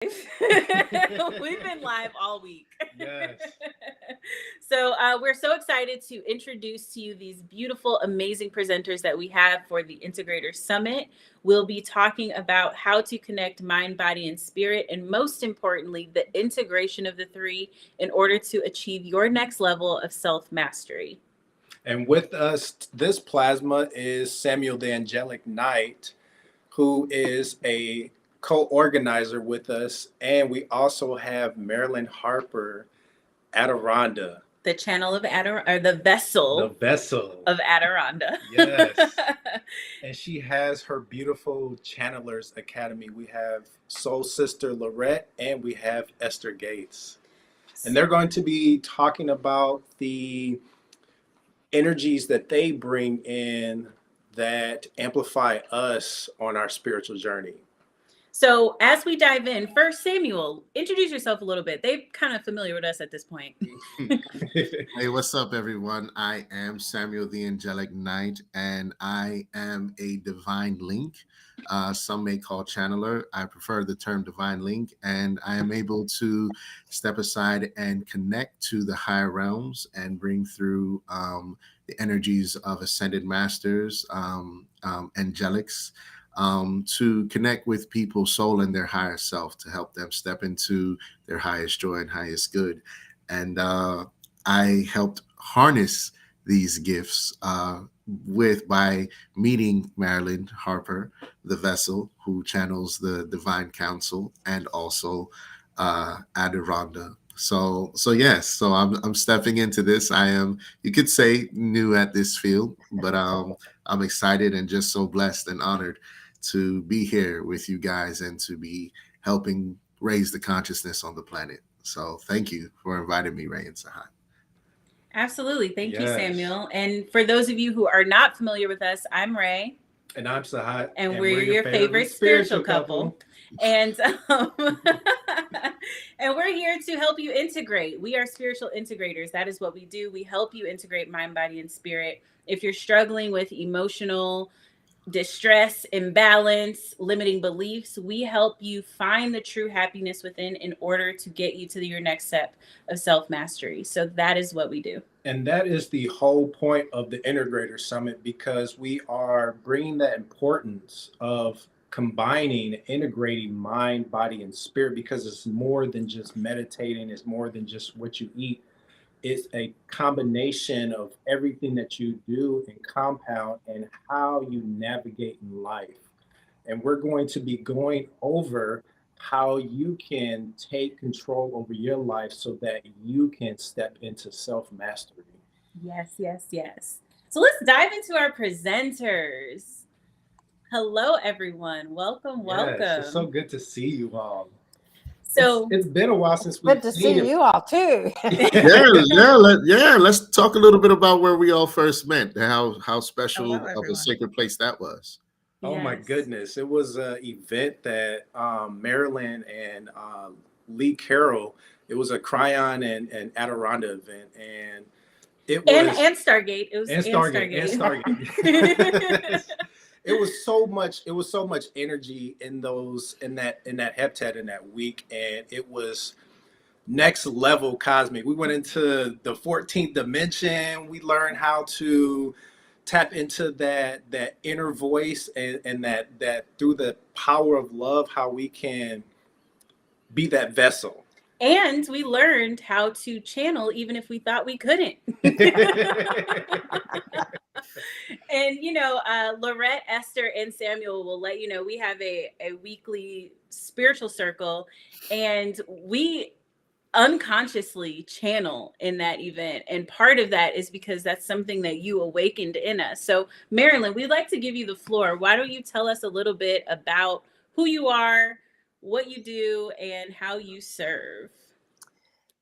We've been live all week. Yes. So we're so excited to introduce to you these beautiful, amazing presenters that we have for the Integrator Summit. We'll be talking about how to connect mind, body, and spirit, and most importantly, the integration of the three in order to achieve your next level of self-mastery. And with us, this plasma is Samuel the Angelic Knight, who is a co-organizer with us. And we also have Marilyn Harper, Adironnda, The channel of or the the vessel vessel. of Adironnda. Yes. And she has her beautiful Channelers Academy. We have Soul Sister Lorrett and we have Esther Gates. And they're going to be talking about the energies that they bring in that amplify us on our spiritual journey. So as we dive in, first, Samuel, introduce yourself a little bit. They're kind of familiar with us at this point. Hey, what's up, everyone? I am Samuel the Angelic Knight, and I am a divine link. Some may call channeler. I prefer the term divine link, and I am able to step aside and connect to the higher realms and bring through the energies of ascended masters, angelics, to connect with people's soul and their higher self to help them step into their highest joy and highest good. And I helped harness these gifts by meeting Marilyn Harper, the vessel who channels the divine council, and also Adironnda. So yes, so I'm stepping into this. I am, you could say, new at this field, but I'm excited and just so blessed and honored to be here with you guys and to be helping raise the consciousness on the planet. So thank you for inviting me, Ray and Sahat. Absolutely. Thank you, Yes. Samuel. And for those of you who are not familiar with us, I'm Ray. And I'm Sahat. And we're your favorite spiritual couple. And and we're here to help you integrate. We are spiritual integrators. That is what we do. We help you integrate mind, body, and spirit. If you're struggling with emotional distress, imbalance, limiting beliefs, we help you find the true happiness within in order to get you to your next step of self-mastery. So that is what we do. And that is the whole point of the Integrator Summit, because we are bringing that importance of combining, integrating mind, body, and spirit, because it's more than just meditating, it's more than just what you eat. It's a combination of everything that you do and compound and how you navigate in life. And we're going to be going over how you can take control over your life so that you can step into self mastery. Yes, yes, yes. So let's dive into our presenters. Hello, everyone. Welcome, welcome. Yes, it's so good to see you all. So it's been a while since we've good to see you all too. Let's talk a little bit about where we all first met, how special of a sacred place that was. Oh my goodness. It was an event that Marilyn and Lee Carroll, it was a Cryon and Adironnda event. And it was and Stargate. It was and Stargate. It was so much energy in that heptad in that week, and it was next level cosmic. We went into the 14th dimension. We learned how to tap into that inner voice and that through the power of love, how we can be that vessel. And we learned how to channel even if we thought we couldn't. And, Lorrett, Esther, and Samuel will let you know we have a weekly spiritual circle, and we unconsciously channel in that event. And part of that is because that's something that you awakened in us. So, Marilyn, we'd like to give you the floor. Why don't you tell us a little bit about who you are, what you do, and how you serve?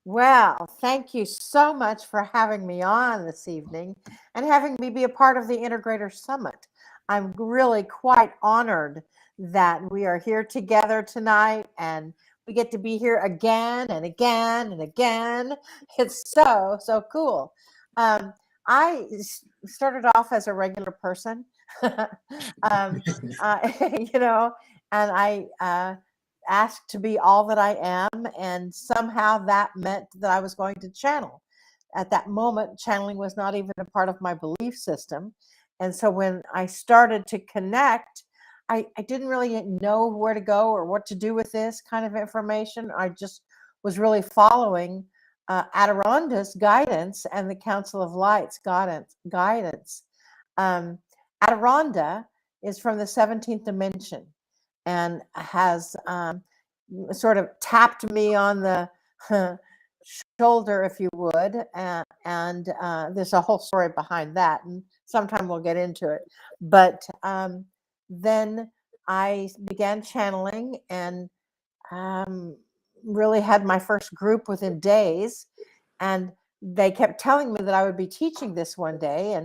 Well, thank you so much for having me on this evening and having me be a part of the Integrator Summit. I'm really quite honored that we are here together tonight and we get to be here again and again and again. It's so cool. I started off as a regular person, and I asked to be all that I am, and somehow that meant that I was going to channel. At that moment, channeling was not even a part of my belief system. And so when I started to connect, I didn't really know where to go or what to do with this kind of information. I just was really following Adironnda's guidance and the Council of Light's guidance. Adironnda is from the 17th dimension and has sort of tapped me on the shoulder, if you would, and there's a whole story behind that, and sometime we'll get into it. But then I began channeling and really had my first group within days, and they kept telling me that I would be teaching this one day,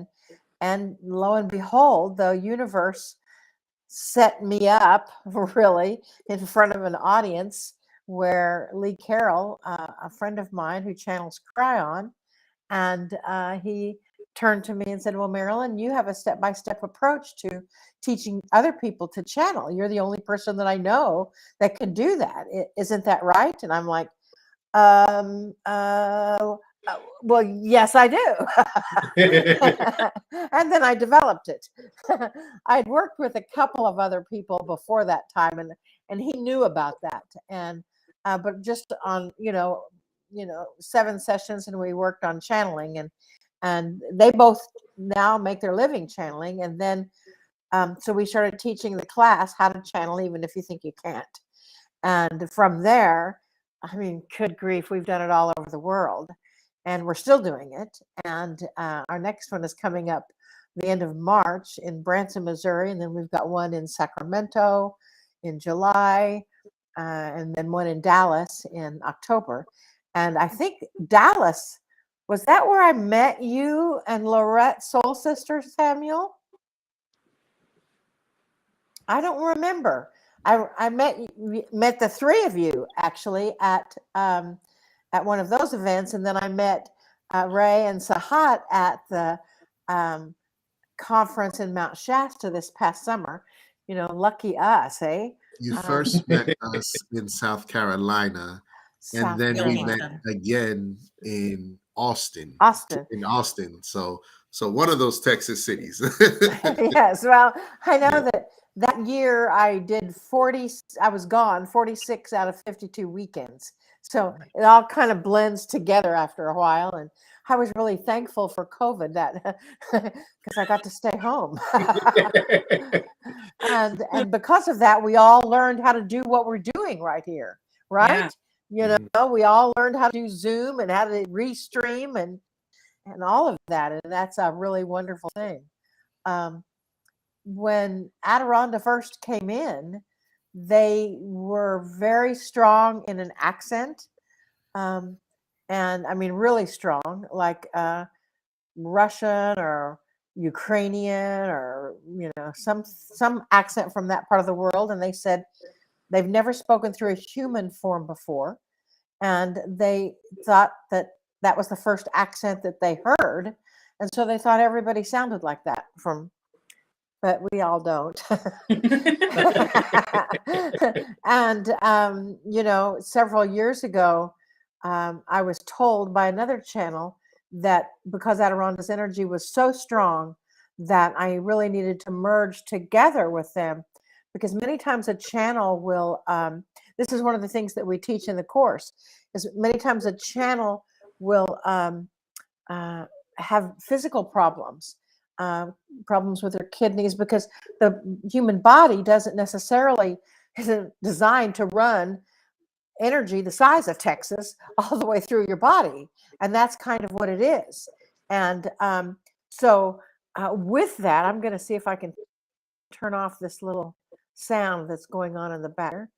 and lo and behold, the universe set me up really in front of an audience where Lee Carroll, a friend of mine who channels Cryon, and he turned to me and said, well, Marilyn, you have a step-by-step approach to teaching other people to channel. You're the only person that I know that can do that. Isn't that right? And I'm like, well, yes, I do. And then I developed it. I'd worked with a couple of other people before that time, and he knew about that. And but just on 7 sessions, and we worked on channeling, and they both now make their living channeling. And then so we started teaching the class how to channel, even if you think you can't. And from there, I mean, good grief, we've done it all over the world, and we're still doing it. And our next one is coming up the end of March in Branson, Missouri, and then we've got one in Sacramento in July, and then one in Dallas in October. And I think Dallas, was that where I met you and Lorrett, Soul Sister, Samuel? I don't remember. I met the three of you actually at one of those events, and then I met Ray and Sahat at the conference in Mount Shasta this past summer. Lucky us, eh? You first met us in South Carolina, and then we met again in Austin. In Austin. So one of those Texas cities. Yes. Well, I know that year I did 40. I was gone 46 out of 52 weekends. So it all kind of blends together after a while, and I was really thankful for COVID that because I got to stay home. and because of that, we all learned how to do what we're doing right here, right? Yeah. We all learned how to do Zoom and how to restream and all of that, and that's a really wonderful thing. When Adironnda first came in, they were very strong in an accent, and I mean really strong, like Russian or Ukrainian or some accent from that part of the world. And they said they've never spoken through a human form before, and they thought that was the first accent that they heard, and so they thought everybody sounded like that but we all don't. And several years ago, I was told by another channel that because Adironda's energy was so strong that I really needed to merge together with them, because many times a channel will this is one of the things that we teach in the course, is many times a channel will have physical problems with their kidneys, because the human body isn't designed to run energy the size of Texas all the way through your body. And that's kind of what it is. And so with that, I'm going to see if I can turn off this little sound that's going on in the background.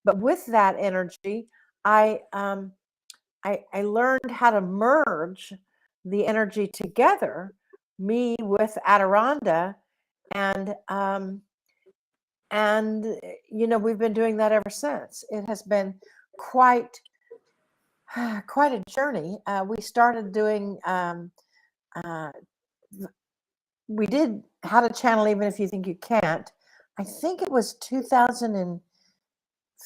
But with that energy, I learned how to merge the energy together, me with Adironnda, and we've been doing that ever since. It has been quite a journey. We started doing we did How to Channel Even If You Think You Can't. I think it was 2015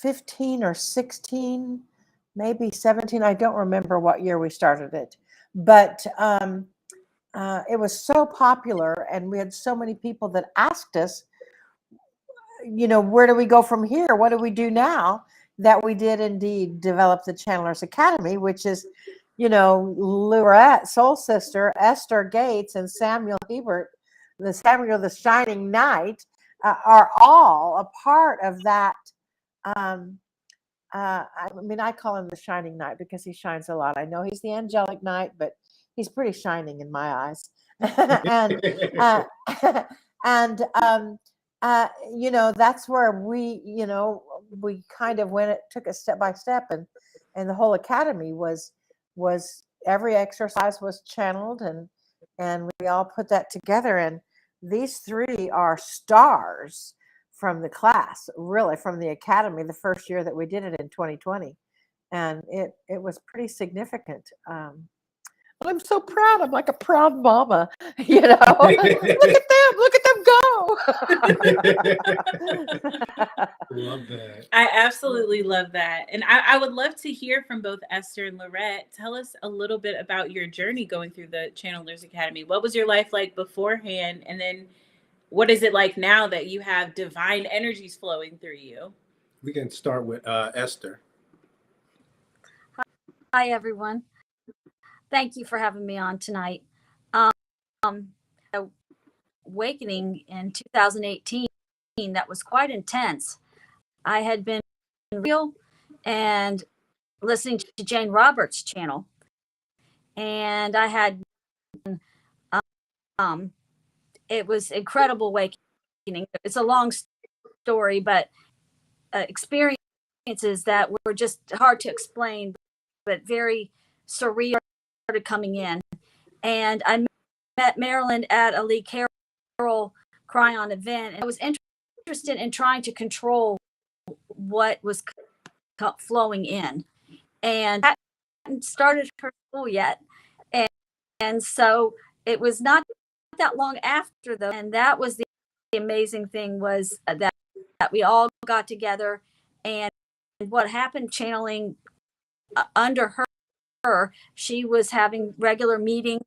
15 or 16, maybe 17. I don't remember what year we started it, but it was so popular, and we had so many people that asked us, where do we go from here? What do we do now? That we did indeed develop the Channelers Academy, which is, Lorrett, Soul Sister, Esther Gates, and Samuel Hebert, the Shining Knight, are all a part of that. I call him the Shining Knight because he shines a lot. I know he's the Angelic Knight, but he's pretty shining in my eyes. and and that's where we kind of took it step by step, and the whole academy was every exercise was channeled, and we all put that together. And these three are stars from the class, really, from the academy, the first year that we did it in 2020. And it was pretty significant. I'm so proud. I'm like a proud mama, Look at them go. Love that. I absolutely love that. And I would love to hear from both Esther and Lorrett. Tell us a little bit about your journey going through the Channelers Academy. What was your life like beforehand? And then what is it like now that you have divine energies flowing through you? We can start with Esther. Hi, everyone. Thank you for having me on tonight. Awakening in 2018, that was quite intense. I had been real and listening to Jane Roberts' channel, and I had it was incredible awakening. It's a long story, but experiences that were just hard to explain, but very surreal started coming in. And I met Marilyn at a Lee Carroll Cryon event, and I was interested in trying to control what was flowing in. And I hadn't started her school yet. And so it was not that long after though. And that was the amazing thing, was that we all got together, and what happened channeling under her, she was having regular meetings,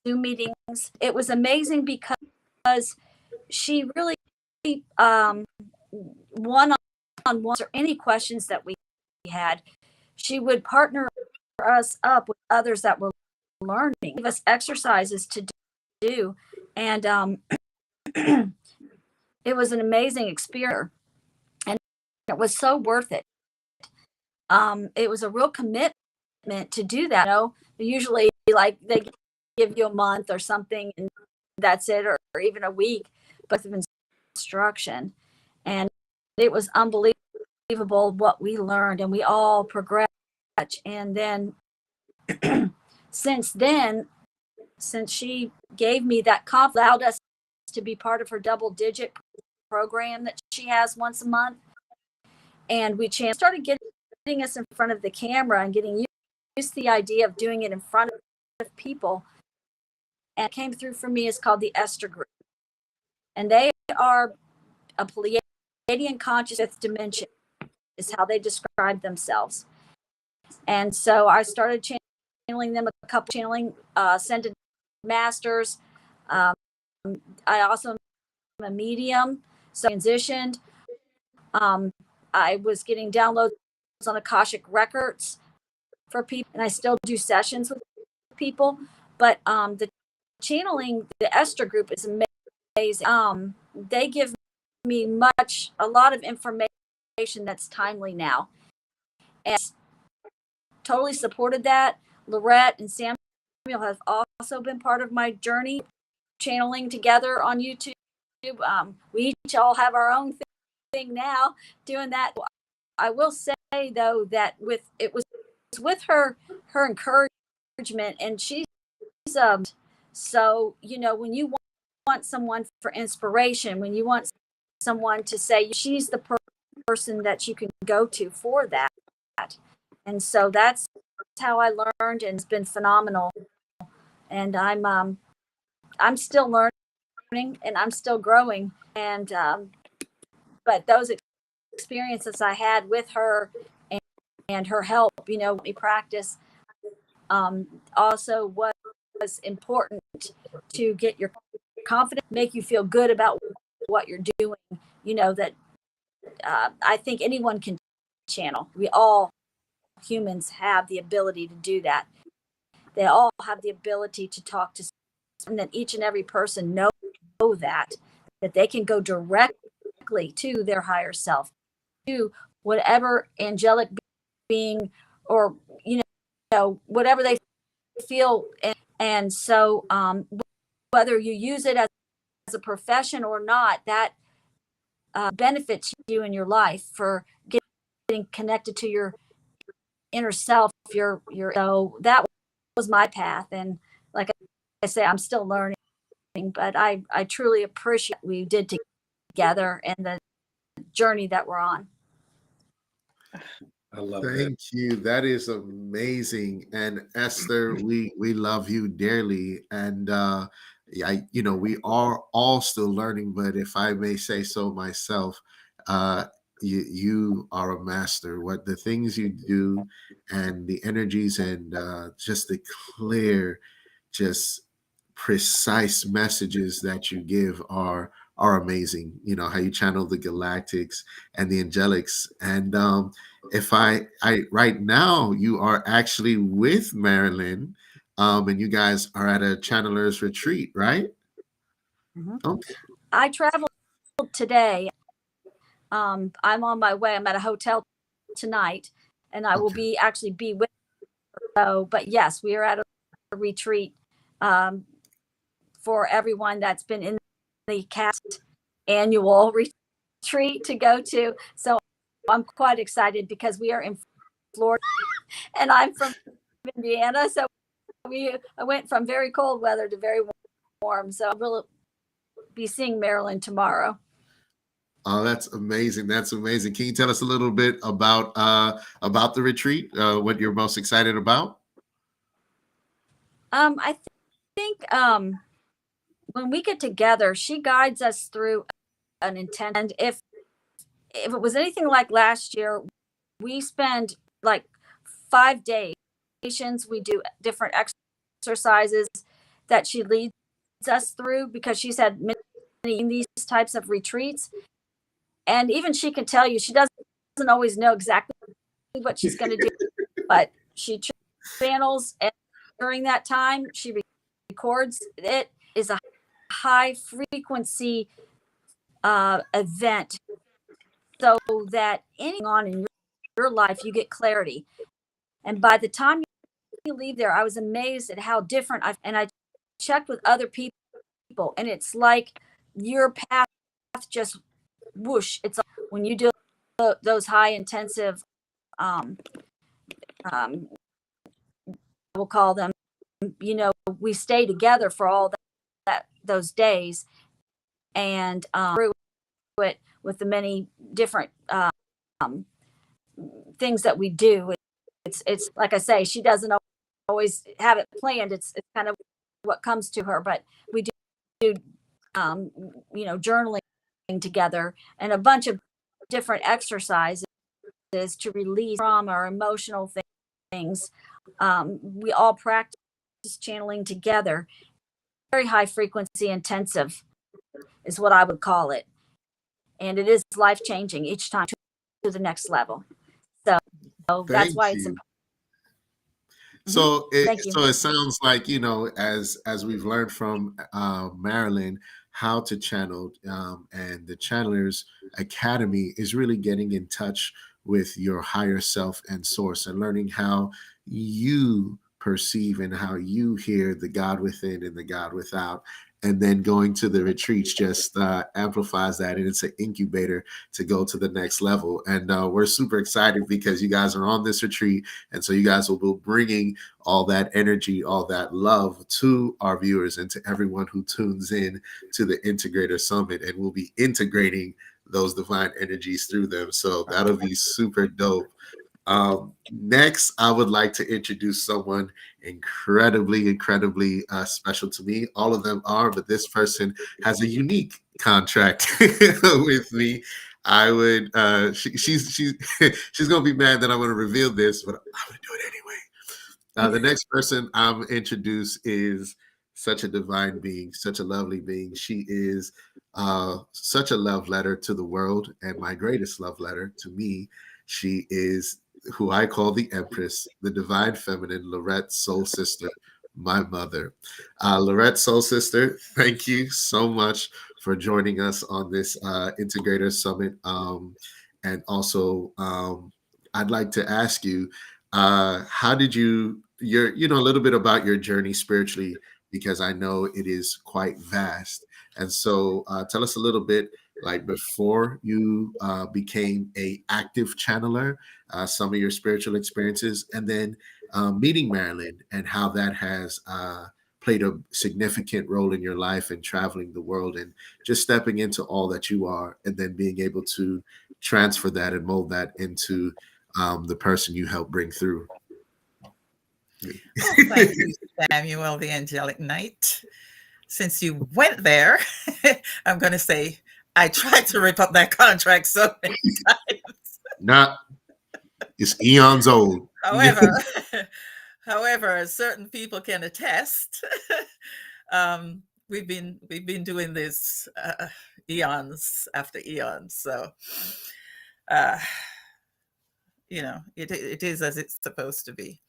Zoom meetings. It was amazing because she really one-on-one or any questions that we had, she would partner us up with others that were learning, give us exercises to do, and it was an amazing experience, and it was so worth it. It was a real commitment to do that. Usually, like, they give you a month or something, and that's it, or even a week, but of instruction. And it was unbelievable what we learned, and we all progressed. And then since she gave me that allowed us to be part of her double-digit program that she has once a month, and we started getting us in front of the camera and getting used to the idea of doing it in front of people. And it came through for me is called the Esther Group, and they are a Pleiadian conscious fifth dimension, is how they describe themselves. And so I started channeling them, a couple channeling ascended masters. I also am a medium, so I transitioned. I was getting downloads on Akashic records for people, and I still do sessions with people. But the channeling, the Esther Group, is amazing. They give me a lot of information that's timely now, and totally supported that. Lorrett and Samuel have also been part of my journey, channeling together on YouTube. We each all have our own thing now, doing that. I will say though that it was with her encouragement, and she's so when you want someone for inspiration, when you want someone to say, she's the person that you can go to for that. And so that's how I learned, and it's been phenomenal. And I'm still learning, and I'm still growing. And but those experiences I had with her and her help, me practice, also was important to get your confidence, make you feel good about what you're doing. That I think anyone can channel. We all humans have the ability to do that. They all have the ability to talk to someone, that each and every person know that they can go directly to their higher self, to whatever angelic being, or whatever they feel. And so whether you use it as a profession or not, that benefits you in your life for getting connected to your inner self. So that was my path, and like I say, I'm still learning, but I truly appreciate what we did together and the journey that we're on. I love Thank you. That is amazing. And Esther, we love you dearly. And we are all still learning, but if I may say so myself, you are a master. What the things you do and the energies and just the clear, just precise messages that you give are amazing. How you channel the galactics and the angelics. And if I right now you are actually with Marilyn, and you guys are at a channeler's retreat, right? Mm-hmm. Okay. I traveled today. I'm on my way. I'm at a hotel tonight, and I will be with her. So, but yes, we are at a retreat for everyone that's been in the cast annual retreat to go to. So I'm quite excited because we are in Florida and I'm from Indiana. So I went from very cold weather to very warm. So we'll be seeing Marilyn tomorrow. Oh, that's amazing. That's amazing. Can you tell us a little bit about the retreat, what you're most excited about? I think when we get together, she guides us through an intent. And if it was anything like last year, we spend like 5 days. We do different exercises that she leads us through, because she's had many in these types of retreats. And even she can tell you, she doesn't always know exactly what she's going to do, but she channels, and during that time, she records. It is a high frequency event, so that anything on in your life, you get clarity. And by the time you leave there, I was amazed at how different I checked with other people, and it's like your path just whoosh. It's like when you do those high intensive, we'll call them, we stay together for all those days, and through it with the many different things that we do. It's like I say, she doesn't always have it planned. It's kind of what comes to her, but we do journaling together and a bunch of different exercises to release trauma or emotional things. We all practice channeling together. Very high frequency intensive is what I would call it. And it is life changing each time to the next level. So that's why it's important. So Thank you. it sounds like, as we've learned from Marilyn, how to channel, and the Channelers Academy is really getting in touch with your higher self and source, and learning how you perceive and how you hear the God within and the God without. And then going to the retreats just amplifies that, and it's an incubator to go to the next level. And we're super excited because you guys are on this retreat, and so you guys will be bringing all that energy, all that love to our viewers and to everyone who tunes in to the Integrator Summit, and we'll be integrating those divine energies through them. So that'll be super dope. Next, I would like to introduce someone incredibly special to me. All of them are, but this person has a unique contract with me. I would. She's she's gonna be mad that I'm gonna reveal this, but I'm gonna do it anyway. The next person I'm introduce is such a divine being, such a lovely being. She is such a love letter to the world, and my greatest love letter to me. She is who I call the Empress, the divine feminine, Lorrett Soul Sister, my mother. Lorrett Soul Sister, thank you so much for joining us on this Integrator Summit. And also, I'd like to ask you, how did a little bit about your journey spiritually, because I know it is quite vast. And so tell us a little bit, like before you became a active channeler, some of your spiritual experiences, and then meeting Marilyn and how that has played a significant role in your life and traveling the world and just stepping into all that you are, and then being able to transfer that and mold that into the person you help bring through. Oh, thank you, Samuel, the Angelic Knight. Since you went there, I'm going to say I tried to rip up that contract so many times. Not, it's eons old. However, certain people can attest. We've been doing this eons after eons, so it is as it's supposed to be.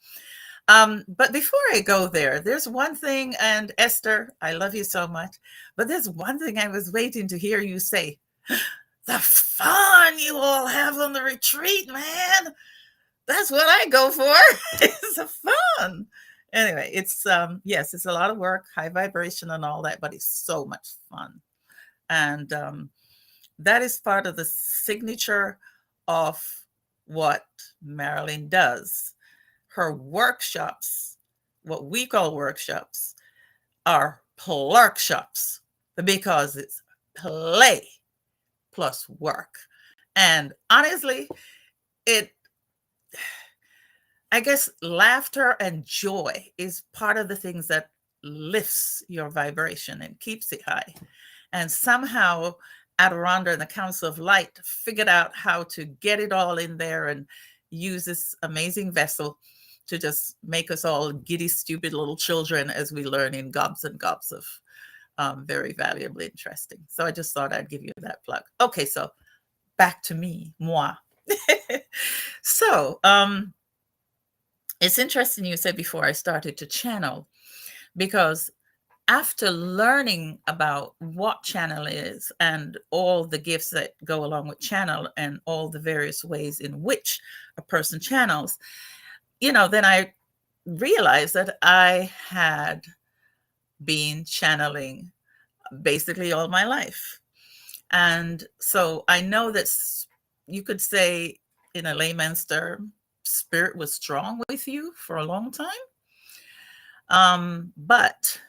But before I go there, there's one thing, and Esther, I love you so much, but there's one thing I was waiting to hear you say. The fun you all have on the retreat, man. That's what I go for. It's the fun. Anyway, it's yes, it's a lot of work, high vibration and all that, but it's so much fun. And that is part of the signature of what Marilyn does. Her workshops, what we call workshops, are plarkshops because it's play plus work. And honestly, I guess laughter and joy is part of the things that lifts your vibration and keeps it high. And somehow Adironnda and the Council of Light figured out how to get it all in there and use this amazing vessel to just make us all giddy, stupid little children as we learn in gobs and gobs of very valuable, interesting. So I just thought I'd give you that plug. Okay, so back to me, moi. So it's interesting you said before I started to channel, because after learning about what channel is and all the gifts that go along with channel and all the various ways in which a person channels, then I realized that I had been channeling basically all my life. And so I know that you could say, in a layman's term, spirit was strong with you for a long time. But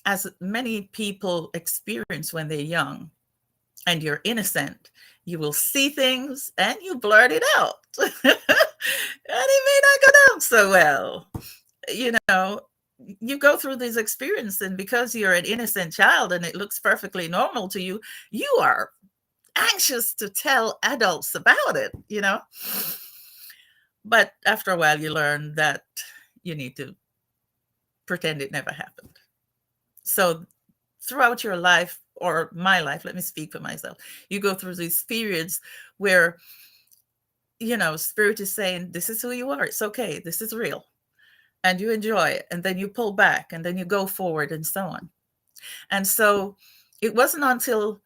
as many people experience when they're young and you're innocent, you will see things and you blurt it out. And it may not go down so well. You go through these experiences, and because you're an innocent child and it looks perfectly normal to you, you are anxious to tell adults about it, But after a while, you learn that you need to pretend it never happened. So throughout your life, or my life, let me speak for myself, you go through these periods where, spirit is saying, this is who you are. It's okay. This is real. And you enjoy it. And then you pull back and then you go forward and so on. And so it wasn't until,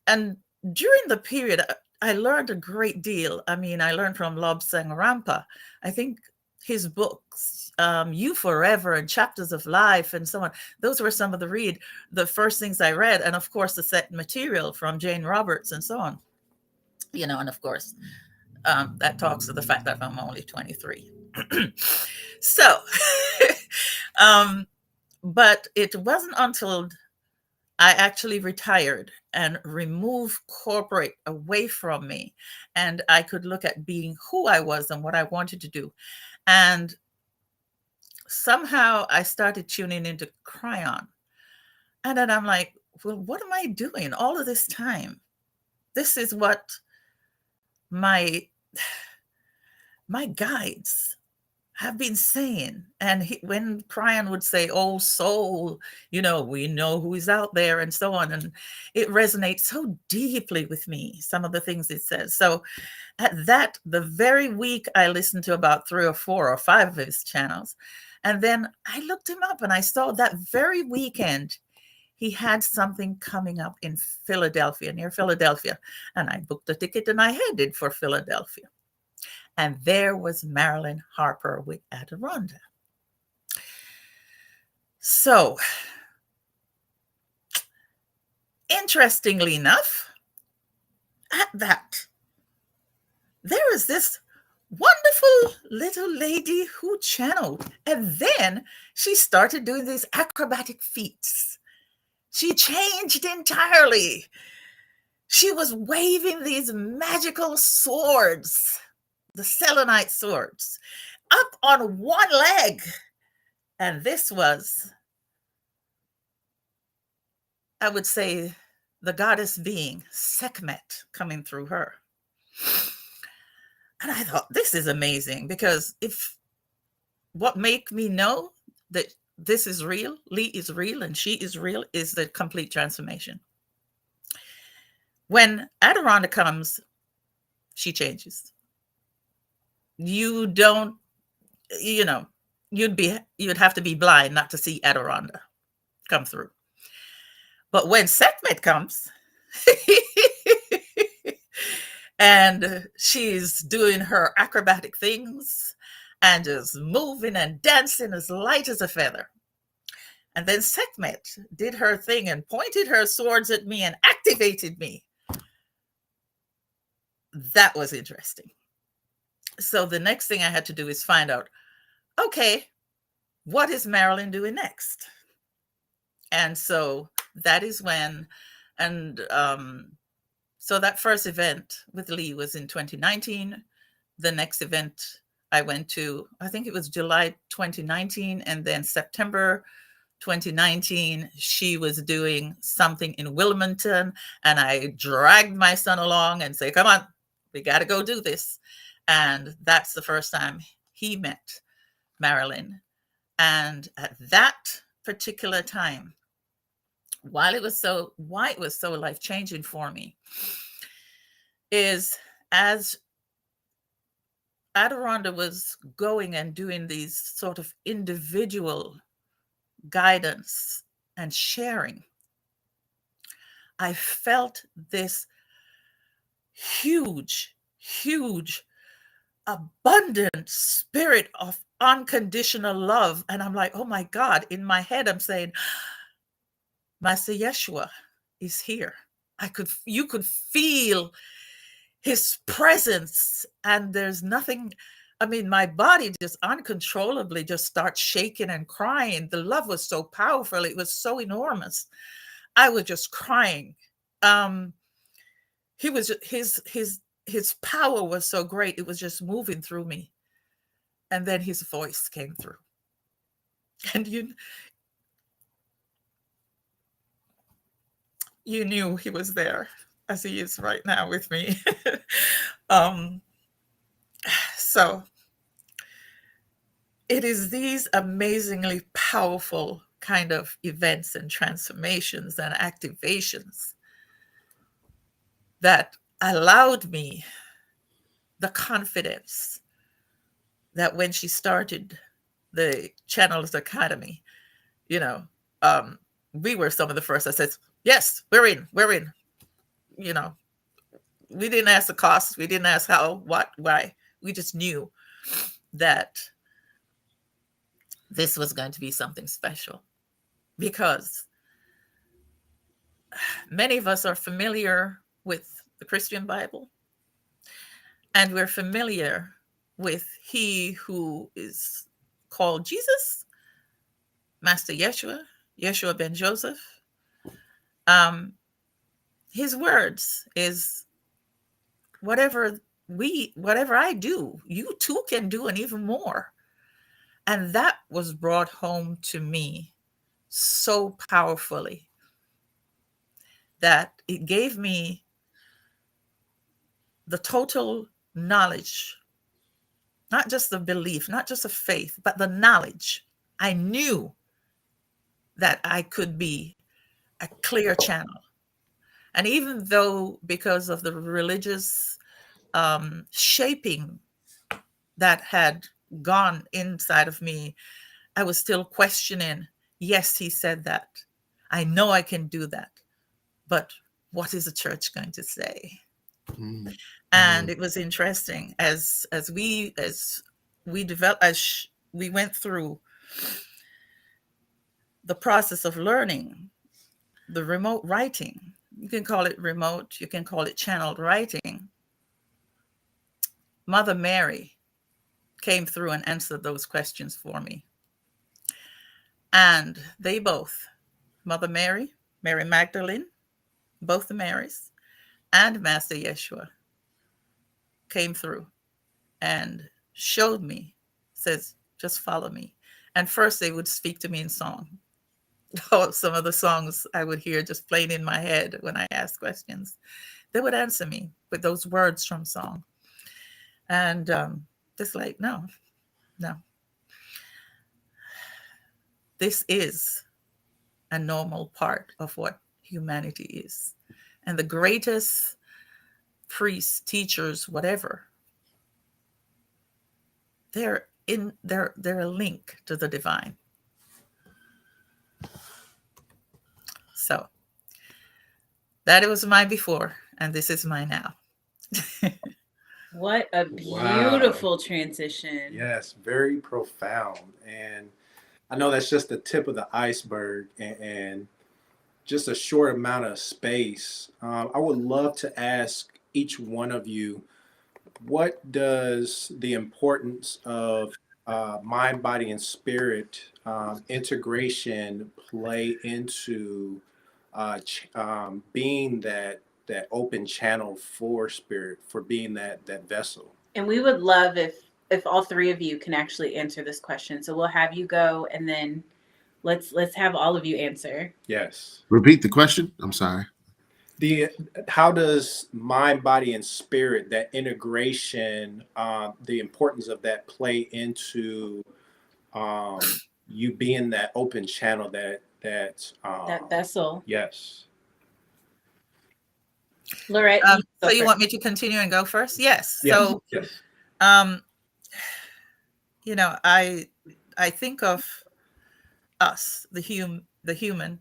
and during the period, I learned a great deal. I mean, I learned from Lobsang Rampa. I think his books, You Forever and Chapters of Life and so on, those were some of the first things I read. And of course, the set material from Jane Roberts and so on, and of course, that talks to the fact that I'm only 23. So, but it wasn't until I actually retired and removed corporate away from me, and I could look at being who I was and what I wanted to do. And somehow I started tuning into Cryon. And then I'm like, well, what am I doing all of this time? This is what my guides have been saying. And when Brian would say, "Oh, soul, we know who is out there," and so on, and it resonates so deeply with me, some of the things it says. So at the very week, I listened to about 3 or 4 or 5 of his channels. And then I looked him up and I saw that very weekend, he had something coming up in Philadelphia, near Philadelphia. And I booked a ticket and I headed for Philadelphia. And there was Marilyn Harper with Adironnda. So, interestingly enough, at that, there is this wonderful little lady who channeled. And then she started doing these acrobatic feats. She changed entirely. She was waving these magical swords, the selenite swords, up on one leg. And this was, I would say, the goddess being Sekhmet coming through her. And I thought, this is amazing, because what make me know that this is real, Lee is real, and she is real, is the complete transformation. When Adironnda comes, she changes. You don't, you'd have to be blind not to see Adironnda come through. But when Sekhmet comes, and she's doing her acrobatic things and just moving and dancing as light as a feather. And then Sekhmet did her thing and pointed her swords at me and activated me. That was interesting. So the next thing I had to do is find out, okay, what is Marilyn doing next? And so that is when, and so that first event with Lee was in 2019. The next event I went to, I think it was July 2019, and then September 2019, she was doing something in Wilmington, and I dragged my son along and say, "Come on, we got to go do this." And that's the first time he met Marilyn. And at that particular time, why it was so life-changing for me is, as Adironnda was going and doing these sort of individual guidance and sharing, I felt this huge, abundant spirit of unconditional love. And I'm like, oh my God, in my head, I'm saying, Master Yeshua is here. You could feel his presence, and there's nothing, my body just uncontrollably just starts shaking and crying. The love was so powerful. It was so enormous. I was just crying. He was, his power was so great. It was just moving through me. And then his voice came through. And you knew he was there, as he is right now with me. So it is these amazingly powerful kind of events and transformations and activations that allowed me the confidence that when she started the Channels Academy, we were some of the first. I said, yes, we're in. We didn't ask the cost. We didn't ask how, what, why. We just knew that this was going to be something special, because many of us are familiar with the Christian Bible, and we're familiar with he who is called Jesus, Master Yeshua ben Joseph. His words is, whatever I do, you too can do, and even more. And that was brought home to me so powerfully that it gave me the total knowledge, not just the belief, not just the faith, but the knowledge. I knew that I could be a clear channel. And even though, because of the religious shaping that had gone inside of me, I was still questioning, yes, he said that. I know I can do that. But what is the church going to say? Mm. And it was interesting as we developed, as we went through the process of learning the remote writing. You can call it remote, you can call it channeled writing. Mother Mary came through and answered those questions for me. And they both, Mother Mary, Mary Magdalene, both the Marys, and Master Yeshua came through and showed me, says, just follow me. And first they would speak to me in song. Some of the songs I would hear just playing in my head when I asked questions, they would answer me with those words from song. And just like, no. This is a normal part of what humanity is. And the greatest priests, teachers, whatever, they're a link to the divine. So that was my before, and this is my now. What a beautiful transition. Yes, very profound. And I know that's just the tip of the iceberg and just a short amount of space. I would love to ask each one of you, what does the importance of mind, body, and spirit integration play into being that open channel for spirit, for being that vessel? And we would love if all three of you can actually answer this question. So we'll have you go, and then let's have all of you answer. Yes. Repeat the question. I'm sorry. How does mind, body, and spirit, that integration, the importance of that play into you being that open channel, that vessel? Yes. Lorrett, so you want me to continue and go first? Yes. Yes. So, yes. You know, I think of us, the human,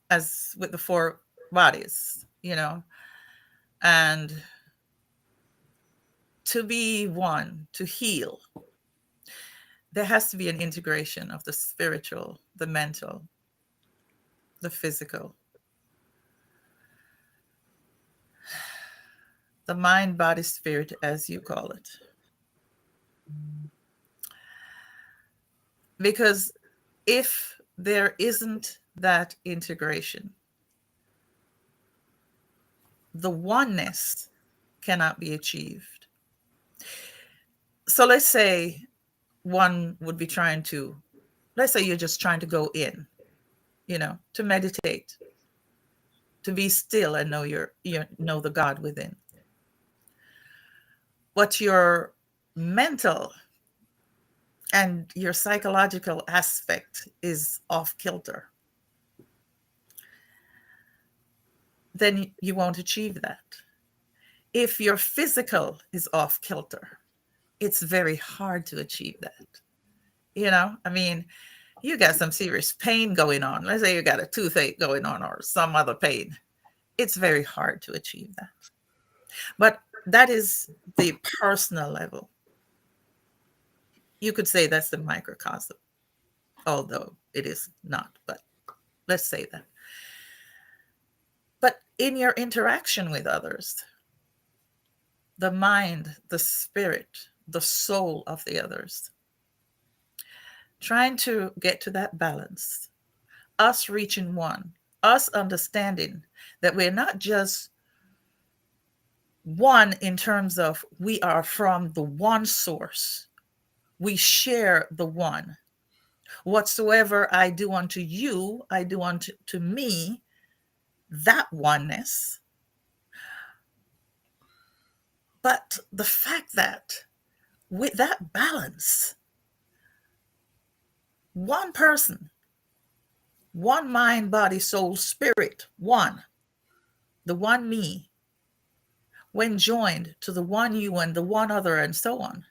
as with the four bodies, you know, and to be one, to heal, there has to be an integration of the spiritual, the mental, the physical, the mind, body, spirit, as you call it. Because if there isn't that integration, the oneness cannot be achieved. So let's say one would be trying to, let's say you're just trying to go in, you know, to meditate, to be still and know you know the God within. But your mental and your psychological aspect is off kilter, then you won't achieve that. If your physical is off kilter, it's very hard to achieve that. You know, I mean, you got some serious pain going on. Let's say you got a toothache going on or some other pain. It's very hard to achieve that. But that is the personal level. You could say that's the microcosm, although it is not, but let's say that. But in your interaction with others, the mind, the spirit, the soul of the others, trying to get to that balance, us reaching one, us understanding that we're not just one in terms of we are from the one source. We share the one. Whatsoever I do unto you, I do unto me, that oneness. But the fact that with that balance, one person, one mind, body, soul, spirit, one, the one me, when joined to the one you and the one other and so on,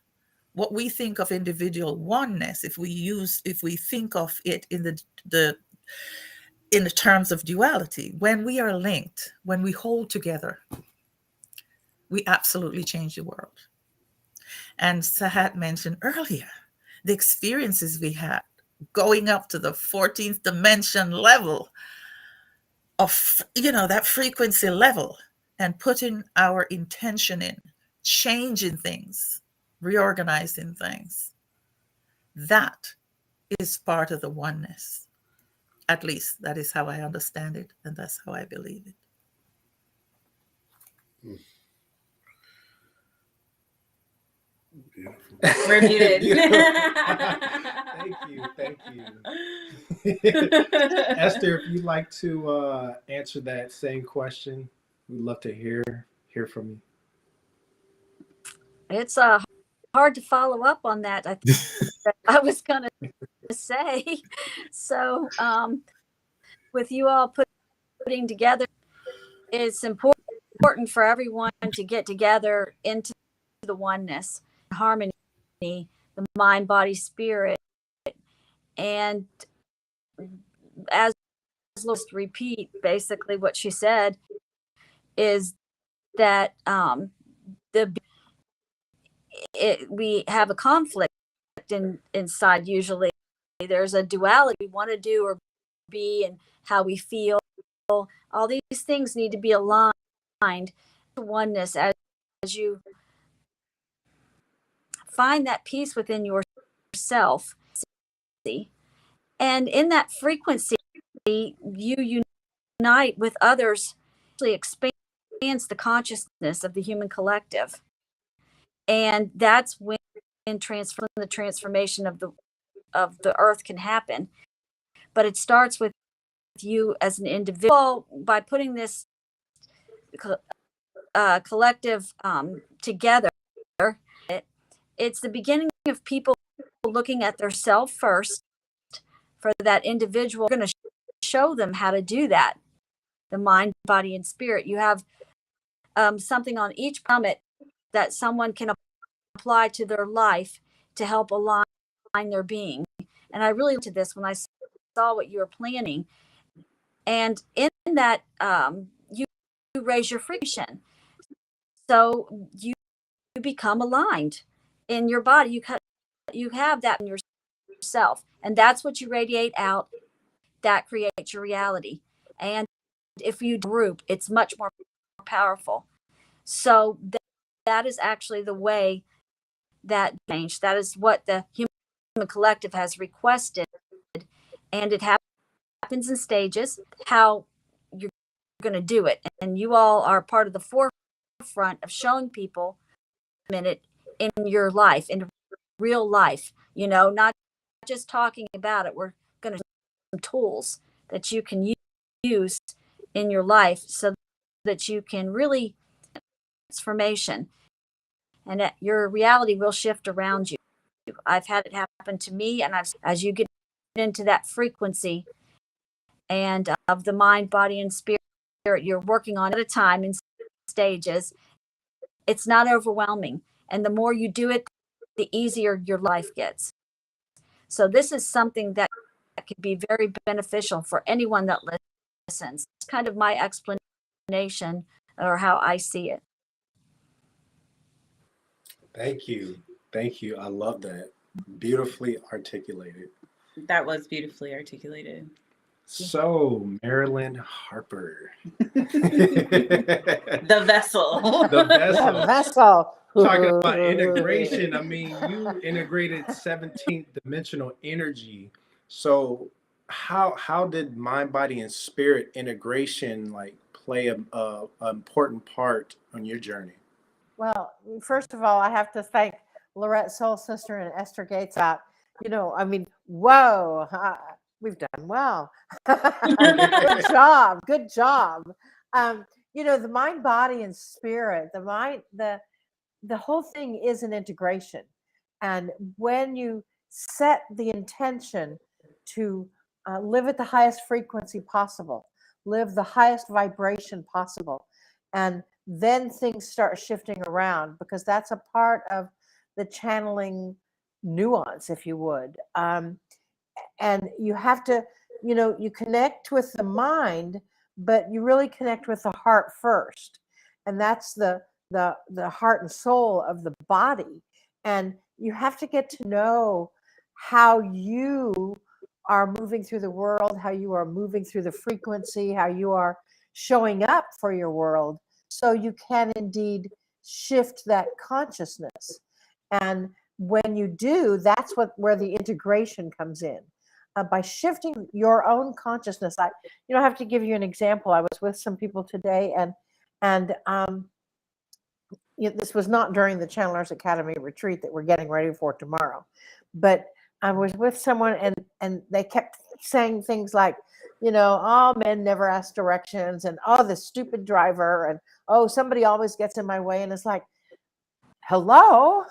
what we think of individual oneness, if we think of it in the terms of duality, when we are linked, when we hold together, we absolutely change the world. And Sahat mentioned earlier the experiences we had going up to the 14th dimension level of, that frequency level, and putting our intention in, changing things, reorganizing things. That is part of the oneness. At least that is how I understand it, and that's how I believe it. Beautiful. We're muted. Thank you. Esther, if you'd like to answer that same question, we'd love to hear from you. It's hard to follow up on that. I was going to say. So with you all putting together, it's important for everyone to get together into the oneness, harmony, the mind, body, spirit. And as Lois repeat, basically what she said is that we have a conflict inside. Usually there's a duality. We want to do or be, and how we feel. All these things need to be aligned to oneness as you find that peace within yourself. And in that frequency, you unite with others, actually expands the consciousness of the human collective. And that's when the transformation of the earth can happen. But it starts with you as an individual by putting this collective together. It's the beginning of people looking at their self first. For that individual, we're going to show them how to do that. The mind, body, and spirit. You have something on each summit that someone can apply to their life to help align their being. And I really to this when I saw what you were planning. And in that, you raise your frequency. So you become aligned in your body. You have that in yourself. And that's what you radiate out. That creates your reality. And if you group, it's much more powerful. So that is actually the way that change. That is what the human collective has requested. And it happens in stages, how you're going to do it. And you all are part of the forefront of showing people a minute in your life, in real life, not just talking about it. We're going to some tools that you can use in your life so that you can really transformation, and that your reality will shift around you. I've had it happen to me, and as you get into that frequency and of the mind, body, and spirit, you're working on at a time in stages. It's not overwhelming, and the more you do it, the easier your life gets. So this is something that could be very beneficial for anyone that listens. It's kind of my explanation or how I see it. Thank you. I love that. Beautifully articulated. That was beautifully articulated. So, Marilyn Harper. The vessel. The vessel. The vessel. Talking about integration. I mean, you integrated 17th dimensional energy. So how did mind, body, and spirit integration play a important part on your journey? Well, first of all, I have to thank Lorrett, Soul Sister, and Esther Gates out. Whoa. We've done well. Good job. Good job. The mind, body, and spirit, the whole thing is an integration. And when you set the intention to live at the highest frequency possible, live the highest vibration possible, and then things start shifting around, because that's a part of the channeling nuance, if you would. And you have to, you connect with the mind, but you really connect with the heart first. And that's the heart and soul of the body. And you have to get to know how you are moving through the world, how you are moving through the frequency, how you are showing up for your world, so you can indeed shift that consciousness. And when you do, that's where the integration comes in. By shifting your own consciousness. I have to give you an example. I was with some people today, and this was not during the Channelers Academy retreat that we're getting ready for tomorrow, but I was with someone, and they kept saying things like, all men never ask directions, and the stupid driver, and somebody always gets in my way. And it's like, hello,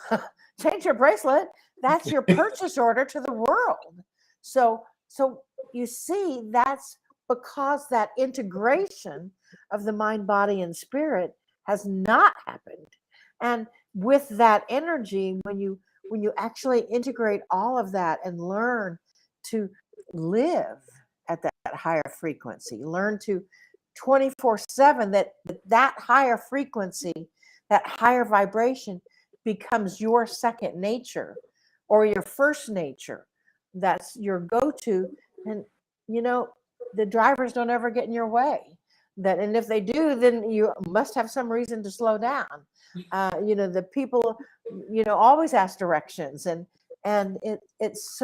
change your bracelet. That's your purchase order to the world. So you see, that's because that integration of the mind, body, and spirit has not happened. And with that energy, when you actually integrate all of that and learn to live at that higher frequency, learn to 24/7, that higher frequency, that higher vibration becomes your second nature or your first nature. That's your go-to. And the drivers don't ever get in your way. And if they do, then you must have some reason to slow down. The people always ask directions, and it's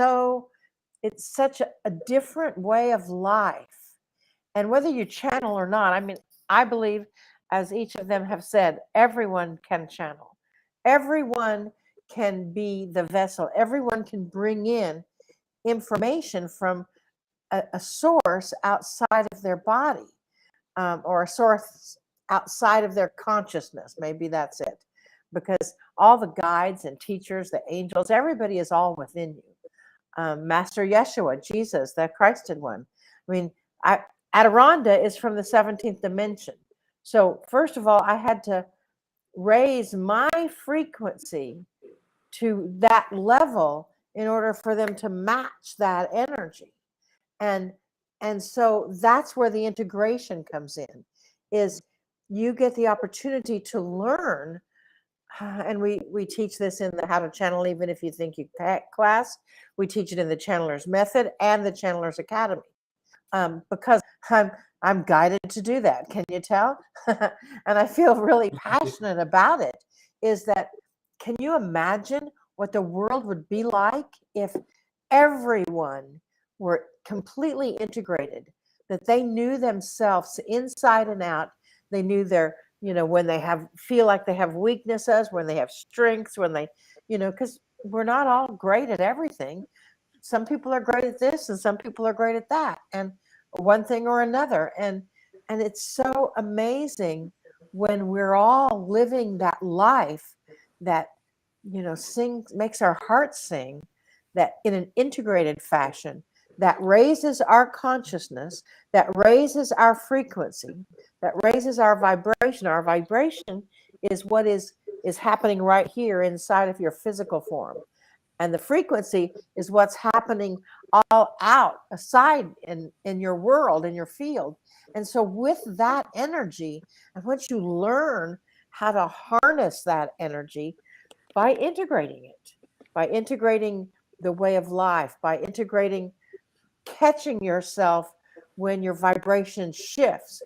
such a different way of life. And whether you channel or not, I believe, as each of them have said, everyone can channel, everyone can be the vessel, everyone can bring in information from a source outside of their body, or a source outside of their consciousness. Maybe that's it, because all the guides and teachers, the angels, everybody is all within you. Master Yeshua, Jesus, the Christed one. Adironnda is from the 17th dimension. So first of all, I had to raise my frequency to that level in order for them to match that energy. And so that's where the integration comes in, is you get the opportunity to learn. And we teach this in the How to Channel Even If You Think You Can't class. We teach it in the Channeler's Method and the Channeler's Academy, because I'm guided to do that. Can you tell? And I feel really passionate about it. Is that, can you imagine what the world would be like if everyone were completely integrated, that they knew themselves inside and out? They knew their, when they feel like they have weaknesses, when they have strengths, when they, because we're not all great at everything. Some people are great at this and some people are great at that, and one thing or another. And it's so amazing when we're all living that life that, makes our hearts sing, that in an integrated fashion, that raises our consciousness, that raises our frequency, that raises our vibration. Our vibration is what is happening right here inside of your physical form. And the frequency is what's happening all outside in your world, in your field. And so with that energy, and once you learn how to harness that energy by integrating it, by integrating the way of life, by integrating catching yourself when your vibration shifts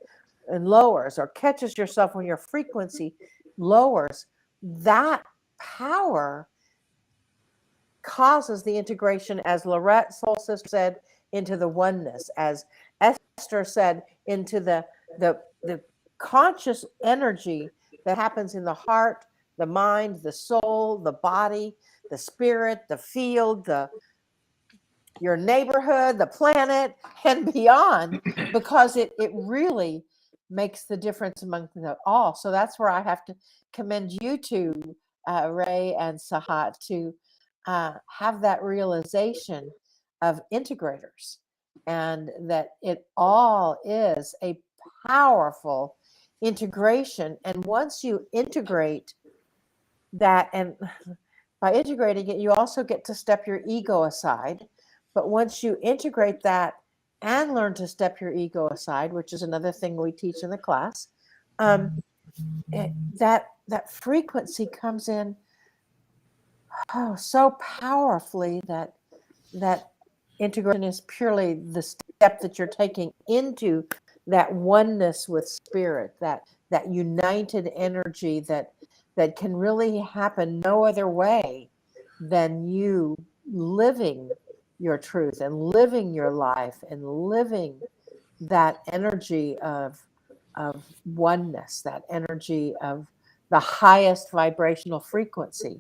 and lowers, or catches yourself when your frequency lowers, that power causes the integration, as Lorrett Soul Sister said, into the oneness, as Esther said, into the conscious energy that happens in the heart, the mind, the soul, the body, the spirit, the field, your neighborhood, the planet, and beyond, because it really makes the difference among them all. So that's where I have to commend you to Ray and Sahat to have that realization of integrators, and that it all is a powerful integration. And once you integrate that, and by integrating it, you also get to step your ego aside. But once you integrate that and learn to step your ego aside, which is another thing we teach in the class, that frequency comes in so powerfully that integration is purely the step that you're taking into that oneness with spirit, that united energy that can really happen no other way than you living your truth and living your life and living that energy of oneness, that energy of the highest vibrational frequency,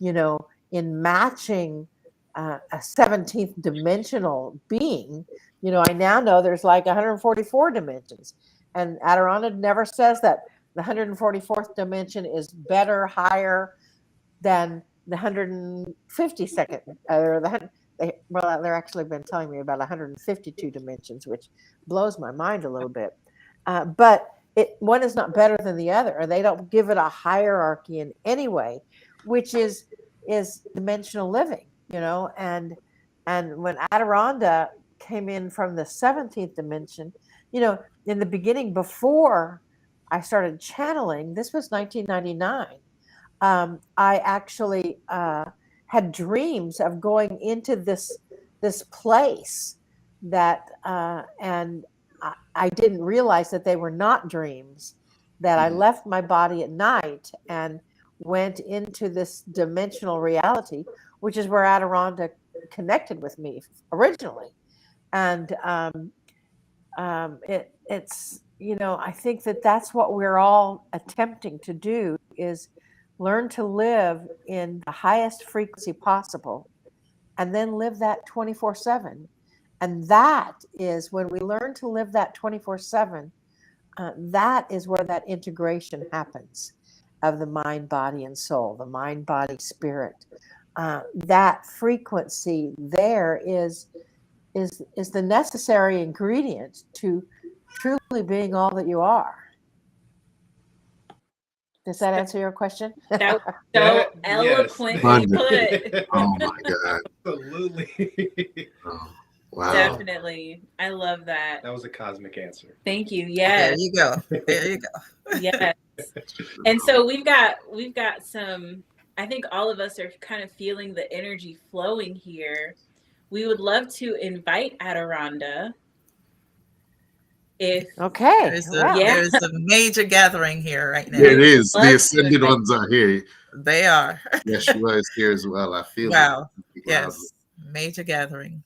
in matching a 17th dimensional being. I now know there's like 144 dimensions, and Adironnda never says that the 144th dimension is better, higher than the 152nd, or they're actually been telling me about 152 dimensions, which blows my mind a little bit. But one is not better than the other, or they don't give it a hierarchy in any way, which is dimensional living, and when Adironnda came in from the 17th dimension, in the beginning, before I started channeling, this was 1999. I actually had dreams of going into this place that, and I didn't realize that they were not dreams, that I left my body at night and went into this dimensional reality, which is where Adironnda connected with me originally. And it's, I think that that's what we're all attempting to do, is learn to live in the highest frequency possible, and then live that 24/7. And that is when we learn to live that 24/7, that is where that integration happens of the mind, body, and soul, the mind, body, spirit. That frequency there is the necessary ingredient to truly being all that you are. Does that answer your question? That was so eloquently put. Oh my God. Absolutely. Oh, wow. Definitely. I love that. That was a cosmic answer. Thank you. Yes. There you go. There you go. Yes. And so we've got some, I think all of us are kind of feeling the energy flowing here. We would love to invite Adironnda. Okay. There's a major gathering here right now. It is. The ascended ones are here. They are. Yeshua is here as well. I feel wow. it. Yes. Major gathering.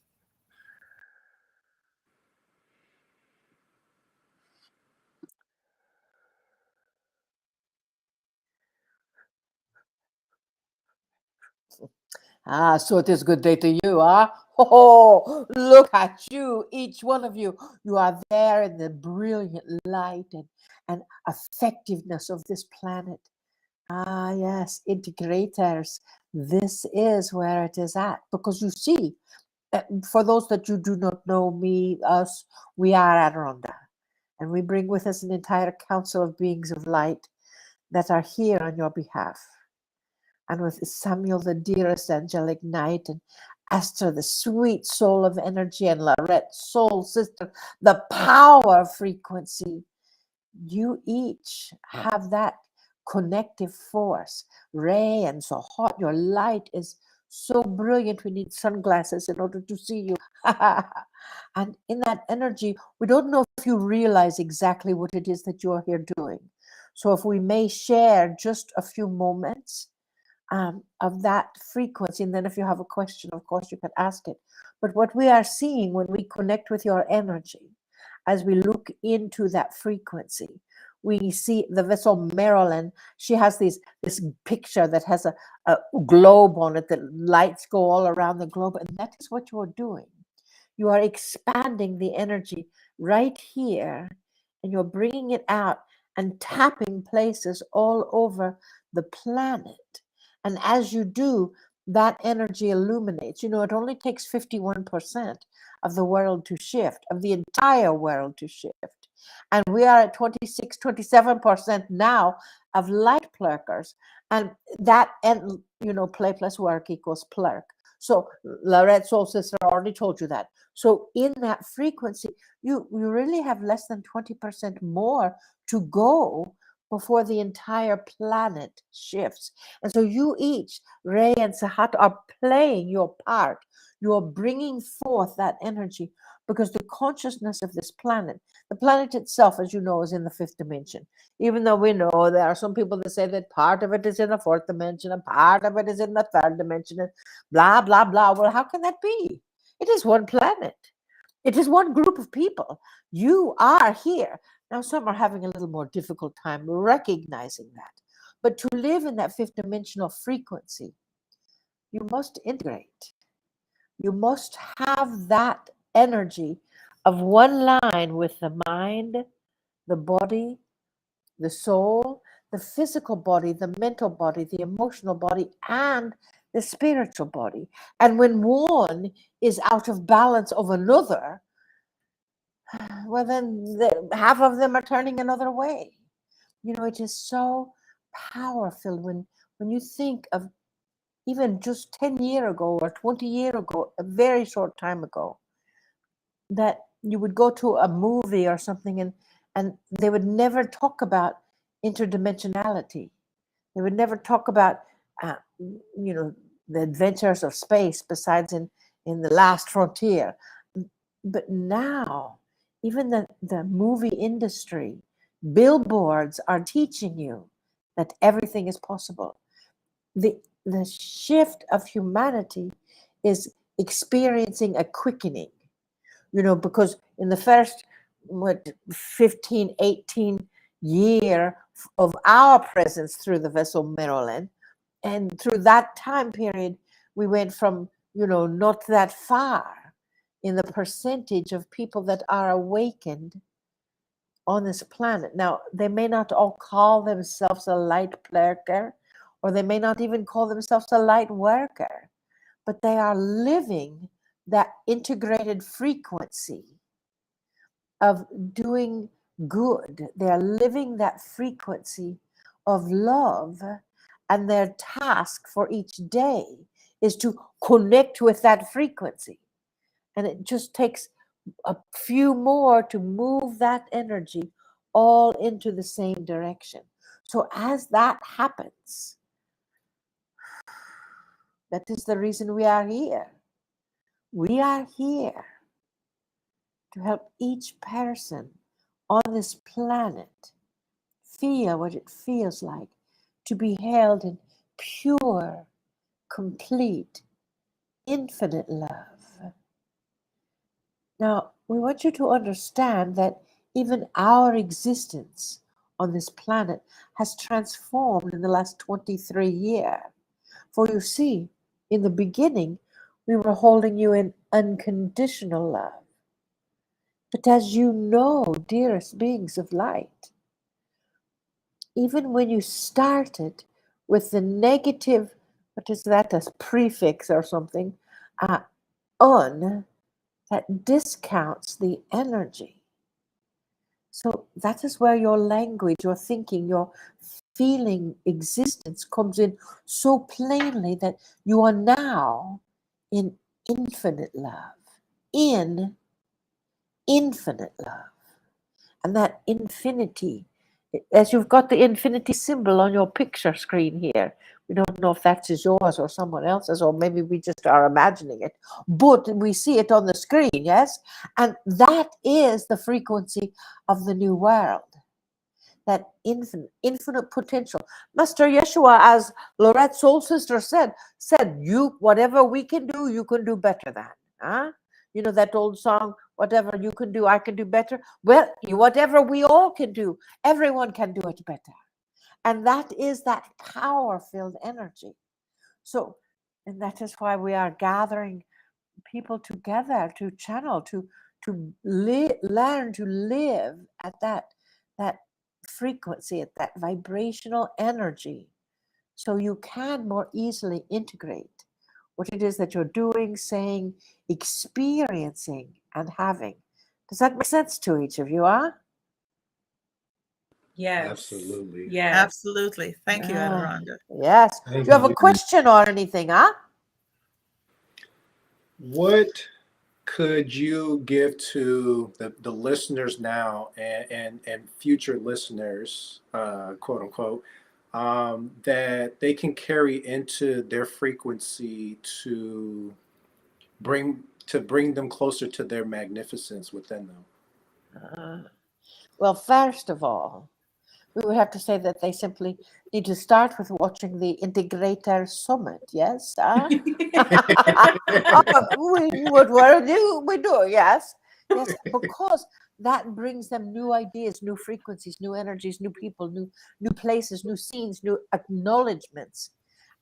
So it is good day to you, huh? Oh, look at you, each one of you. You are there in the brilliant light and effectiveness of this planet. Ah, yes, integrators. This is where it is at. Because you see, for those that you do not know, me, us, we are Adironnda. And we bring with us an entire council of beings of light that are here on your behalf. And with Samuel, the dearest Angelic Knight, and Esther, the sweet soul of energy, and Lorrett, soul sister, the power frequency, you each have that connective force. Ray and so hot, your light is so brilliant, we need sunglasses in order to see you. And in that energy, we don't know if you realize exactly what it is that you're here doing. So if we may share just a few moments of that frequency, and then if you have a question, of course you can ask it. But what we are seeing when we connect with your energy, as we look into that frequency, we see the vessel Marilyn. She has this picture that has a globe on it, that lights go all around the globe. And that is what you're doing. You are expanding the energy right here, and you're bringing it out and tapping places all over the planet. And as you do, that energy illuminates. It only takes 51% of the world to shift, of the entire world to shift. And we are at 26, 27% now of light plurkers. And that, and play plus work equals plurk. So Lorrett, soul sister, already told you that. So in that frequency, you really have less than 20% more to go before the entire planet shifts. And so you each, Ray and Sahat, are playing your part. You are bringing forth that energy, because the consciousness of this planet, the planet itself, as you know, is in the fifth dimension. Even though we know there are some people that say that part of it is in the fourth dimension and part of it is in the third dimension, and blah, blah, blah. Well, how can that be? It is one planet. It is one group of people. You are here. Now, some are having a little more difficult time recognizing that. But to live in that fifth dimensional frequency, you must integrate. You must have that energy of one line with the mind, the body, the soul, the physical body, the mental body, the emotional body, and the spiritual body. And when one is out of balance of another, well, then half of them are turning another way. It is so powerful when you think of even just 10 years ago or 20 years ago, a very short time ago, that you would go to a movie or something and they would never talk about interdimensionality. They would never talk about, the adventures of space besides in the last frontier. But now, even the movie industry, billboards are teaching you that everything is possible. The shift of humanity is experiencing a quickening, because in the first 15, 18 year of our presence through the vessel Marilyn, and through that time period, we went from, not that far in the percentage of people that are awakened on this planet. Now, they may not all call themselves a light plurker, or they may not even call themselves a light worker, but they are living that integrated frequency of doing good. They are living that frequency of love, and their task for each day is to connect with that frequency. And it just takes a few more to move that energy all into the same direction. So as that happens, that is the reason we are here. We are here to help each person on this planet feel what it feels like to be held in pure, complete, infinite love. Now, we want you to understand that even our existence on this planet has transformed in the last 23 years. For you see, in the beginning, we were holding you in unconditional love. But as you know, dearest beings of light, even when you started with the negative, what is that, a prefix or something, on, that discounts the energy. So that is where your language, your thinking, your feeling existence comes in so plainly, that you are now in infinite love, in infinite love. And that infinity, as you've got the infinity symbol on your picture screen here, we don't know if that's yours or someone else's, or maybe we just are imagining it, but we see it on the screen, yes? And that is the frequency of the new world, that infinite potential. Master Yeshua, as Lorrett Soul Sister said, you, whatever we can do, you can do better than. Huh? That old song, whatever you can do, I can do better. Well, whatever we all can do, everyone can do it better. And that is that power-filled energy. So, and that is why we are gathering people together to channel, to learn to live at that frequency, at that vibrational energy, so you can more easily integrate what it is that you're doing, saying, experiencing, and having. Does that make sense to each of you, huh? Yes. Absolutely. Yes. Absolutely. Thank you, Adironnda. Yes. Thank Do you have a you. question or anything, huh? What could you give to the listeners now and future listeners, quote unquote, that they can carry into their frequency to bring them closer to their magnificence within them? Well, first of all, we would have to say that they simply need to start with watching the Integrator Summit. Yes, we do. Yes, yes, because that brings them new ideas, new frequencies, new energies, new people, new places, new scenes, new acknowledgements,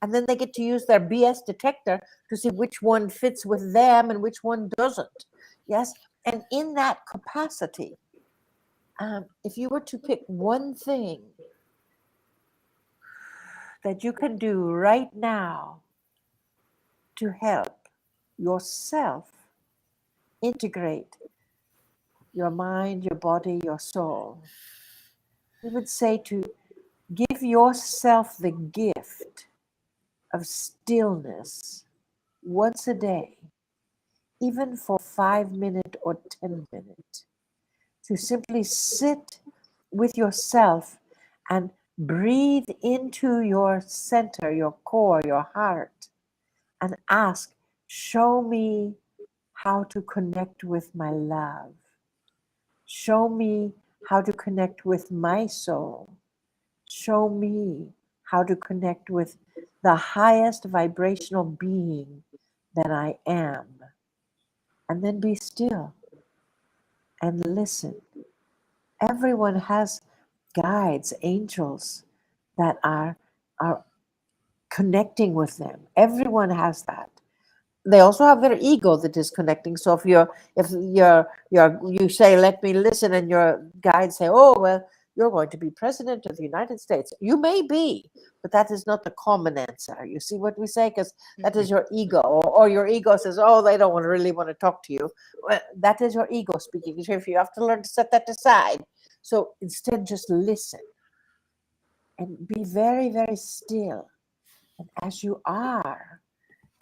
and then they get to use their BS detector to see which one fits with them and which one doesn't. Yes, and in that capacity, if you were to pick one thing that you can do right now to help yourself integrate your mind, your body, your soul, we would say to give yourself the gift of stillness once a day, even for 5 minutes or 10 minutes, to simply sit with yourself and breathe into your center, your core, your heart, and ask, show me how to connect with my love. Show me how to connect with my soul. Show me how to connect with the highest vibrational being that I am. And then be still and listen. Everyone has guides, angels that are connecting with them. Everyone has that. They also have their ego that is connecting. So if you say, let me listen, and your guides say, oh, well, you're going to be president of the United States. You may be, but that is not the common answer. You see what we say? Because that is your ego, or your ego says, oh, they don't really want to talk to you. Well, that is your ego speaking. So if you have to learn to set that aside. So instead, just listen and be very, very still. And as you are,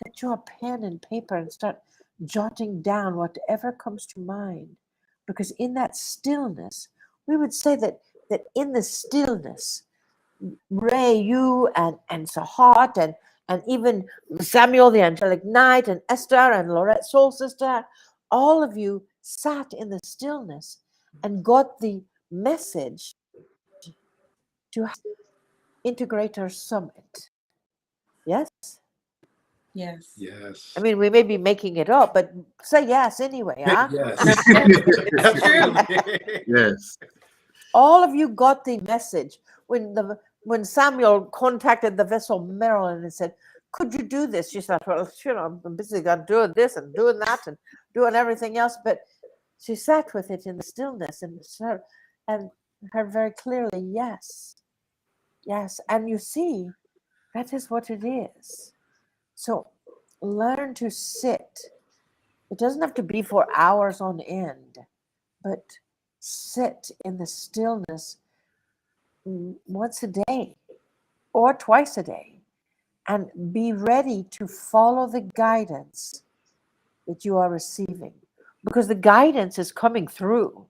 get your pen and paper and start jotting down whatever comes to mind. Because in that stillness, we would say that in the stillness, Ray, you and Sahat and even Samuel, the Angelic Knight, and Esther and Lorrett, Soul Sister, all of you sat in the stillness and got the message to Integrator Summit. Yes? Yes. Yes. I mean, we may be making it up, but say yes anyway, huh? Yes. It's true. Yes. All of you got the message when Samuel contacted the vessel Marilyn and said, could you do this? She said, well, I'm busy doing this and doing that and doing everything else. But she sat with it in the stillness and heard very clearly, yes, yes. And you see, that is what it is. So learn to sit. It doesn't have to be for hours on end, but sit in the stillness once a day or twice a day and be ready to follow the guidance that you are receiving, because the guidance is coming through.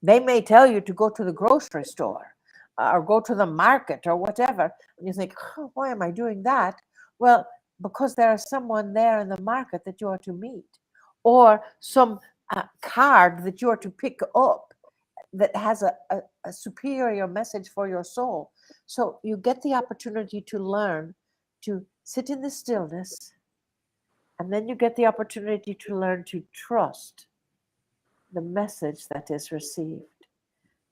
They may tell you to go to the grocery store or go to the market or whatever, and you think, oh, why am I doing that? Well, because there is someone there in the market that you are to meet, or some card that you are to pick up that has a superior message for your soul. So you get the opportunity to learn to sit in the stillness, and then you get the opportunity to learn to trust the message that is received.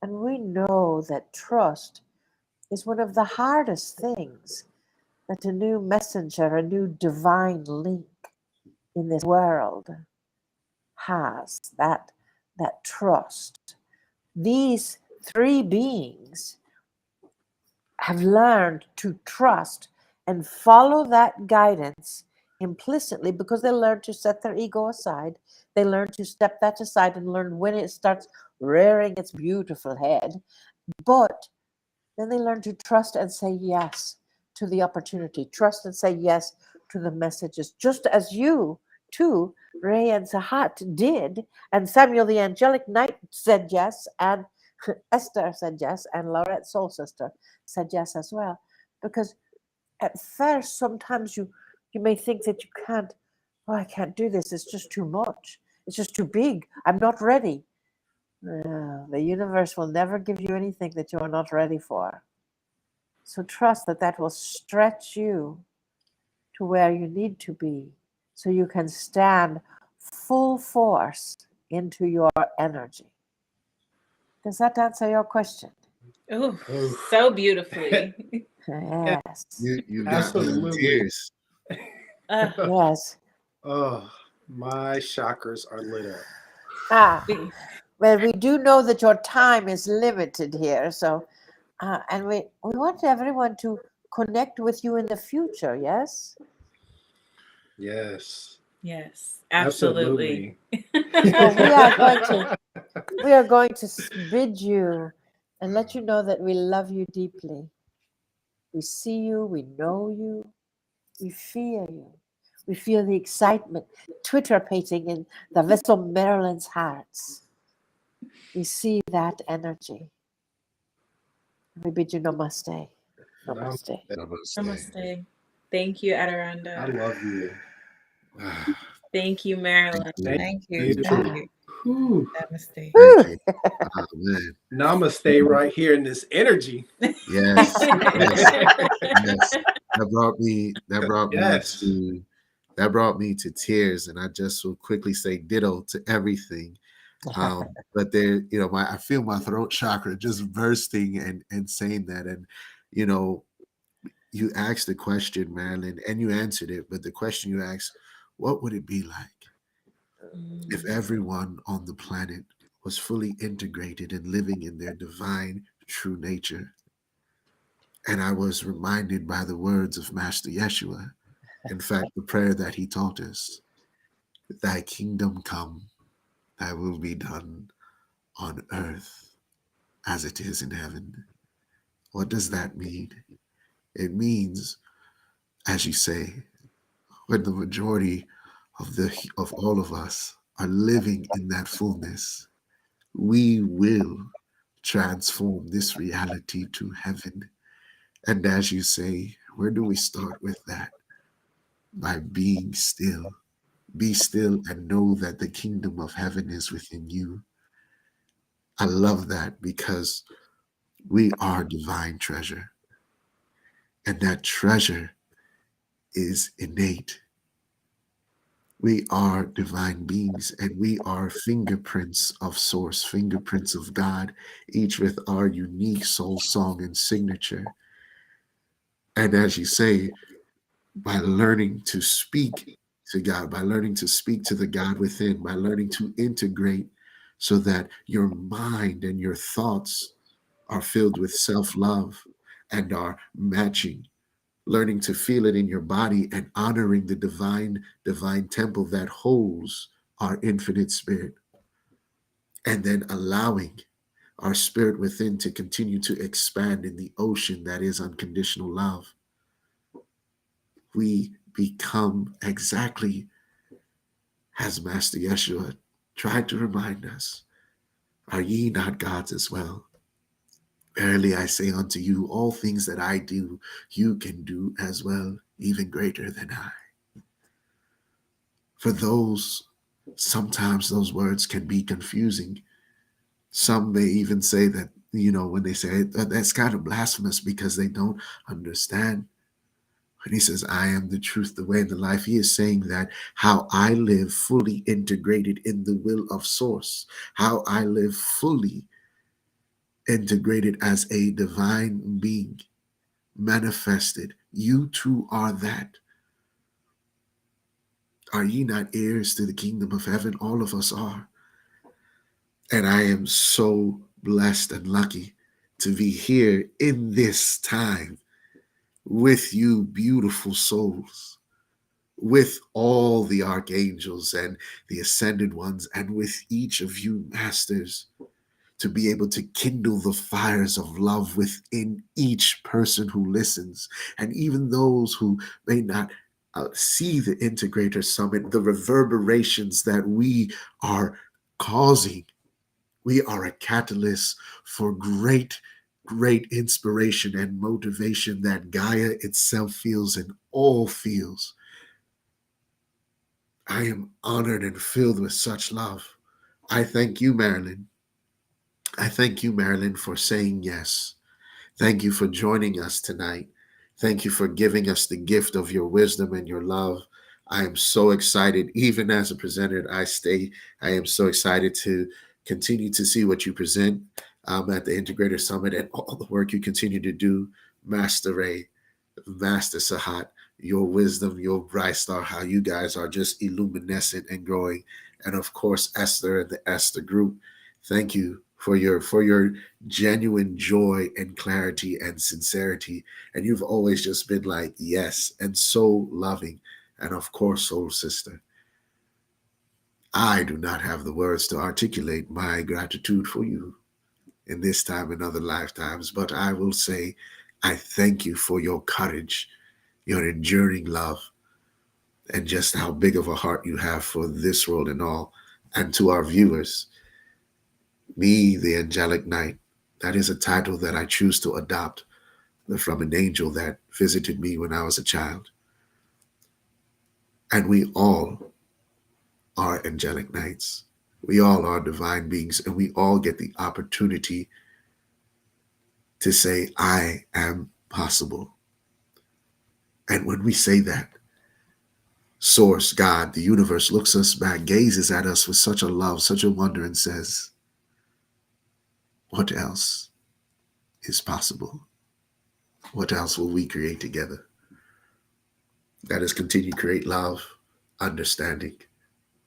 And we know that trust is one of the hardest things that a new messenger, a new divine link in this world has, that trust. These three beings have learned to trust and follow that guidance implicitly because they learn to set their ego aside. They learn to step that aside and learn when it starts rearing its beautiful head. But then they learn to trust and say yes to the opportunity, trust and say yes to the messages, just as you too, Ray and Sahat did. And Samuel the Angelic Knight said yes, and Esther said yes, and Lorrett Soul Sister said yes as well. Because at first, sometimes you may think that you can't, oh, I can't do this. It's just too much. It's just too big. I'm not ready. The universe will never give you anything that you are not ready for. So trust that that will stretch you to where you need to be so you can stand full force into your energy. Does that answer your question? Oh, Oh. so beautifully. Yes. You got me in Absolutely. tears. Uh, Yes. Oh, my chakras are lit up. Ah, well, we do know that your time is limited here. So, and we want everyone to connect with you in the future. Yes. Yes, yes, absolutely. Well, we are going to bid you and let you know that we love you deeply. We see you, we know you, we feel you. We feel the excitement twitterpating in the vessel Marilyn's hearts. We see that energy. We bid you namaste. Namaste. Namaste. Namaste. Thank you, I Adironnda. love you. Thank you, Marilyn. Thank Thank you. you. Thank you. Whew. Namaste. Thank you. Oh, man. Namaste right here in this energy. Yes. Yes. Yes. Yes. That brought me to tears, and I just will quickly say ditto to everything. But there, I feel my throat chakra just bursting and saying that. And you asked the question, Marilyn, and you answered it. But the question you asked, what would it be like if everyone on the planet was fully integrated and living in their divine true nature? And I was reminded by the words of Master Yeshua, in fact, the prayer that he taught us, thy kingdom come, thy will be done on earth as it is in heaven. What does that mean? It means, as you say, when the majority of all of us are living in that fullness, we will transform this reality to heaven. And as you say, where do we start with that? By being still. Be still and know that the kingdom of heaven is within you. I love that because we are divine treasure. And that treasure is innate. We are divine beings and we are fingerprints of source, fingerprints of God, each with our unique soul song and signature. And as you say, by learning to speak to God, by learning to speak to the God within, by learning to integrate so that your mind and your thoughts are filled with self-love and are matching, learning to feel it in your body and honoring the divine temple that holds our infinite spirit, and then allowing our spirit within to continue to expand in the ocean that is unconditional love. We become exactly as Master Yeshua tried to remind us, are ye not gods as well? Verily I say unto you, all things that I do, you can do as well, even greater than I. For those, sometimes those words can be confusing. Some may even say that, when they say that's kind of blasphemous because they don't understand. And he says, I am the truth, the way, and the life. He is saying that how I live fully integrated in the will of Source, how I live fully integrated as a divine being manifested. You too are that. Are ye not heirs to the kingdom of heaven? All of us are. And I am so blessed and lucky to be here in this time with you, beautiful souls, with all the archangels and the ascended ones, and with each of you, masters, to be able to kindle the fires of love within each person who listens, and even those who may not see the Integrator Summit, the reverberations that we are causing. We are a catalyst for great inspiration and motivation that Gaia itself feels and all feels. I am honored and filled with such love. I thank you, Marilyn. I thank you, Marilyn, for saying yes. Thank you for joining us tonight. Thank you for giving us the gift of your wisdom and your love. I am so excited. Even as a presenter, I am so excited to continue to see what you present at the Integrator Summit and all the work you continue to do. Master Ray, Master Sahat, your wisdom, your bright star, how you guys are just illuminescent and growing. And of course, Esther and the Esther group. Thank you for your genuine joy and clarity and sincerity. And you've always just been like, yes, and so loving. And of course, soul sister, I do not have the words to articulate my gratitude for you in this time and other lifetimes, but I will say, I thank you for your courage, your enduring love, and just how big of a heart you have for this world and all. And to our viewers, me, the Angelic Knight, that is a title that I choose to adopt from an angel that visited me when I was a child. And we all are Angelic Knights. We all are divine beings, and we all get the opportunity to say, I am possible. And when we say that, Source, God, the universe looks us back, gazes at us with such a love, such a wonder, and says, what else is possible? What else will we create together? Let us continue to create love, understanding.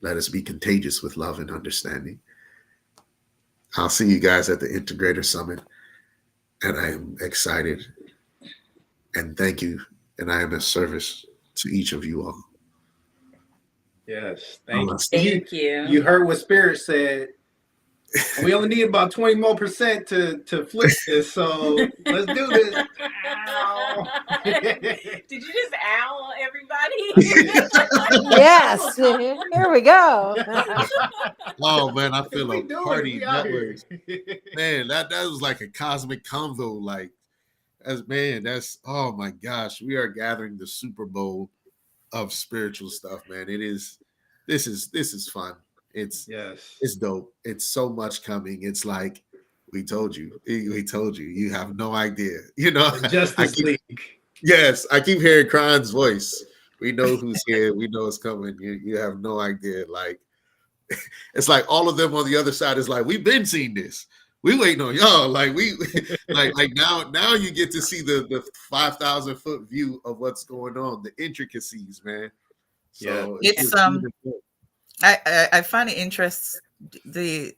Let us be contagious with love and understanding. I'll see you guys at the Integrator Summit, and I am excited. And thank you. And I am a service to each of you all. Yes, thank you. Thank you. You heard what Spirit said. We only need about 20% more to flip this, so let's do this. Ow. Did you just owl everybody? Yes, here we go. Oh man, I feel We a do it. party. We out That here. was, man, that was like a cosmic convo. Like, that's oh my gosh, we are gathering the Super Bowl of spiritual stuff, man. This is fun. It's Yes. dope. It's so much coming. It's like we told you. We told you. You have no idea. You know, Justice League. Yes, I keep hearing Kron's voice. We know who's here. We know it's coming. You have no idea. Like, it's like all of them on the other side is like, we've been seeing this. We waiting on y'all. Like like now you get to see the 5,000 foot view of what's going on, the intricacies, man. So Yeah. It's I find it interesting the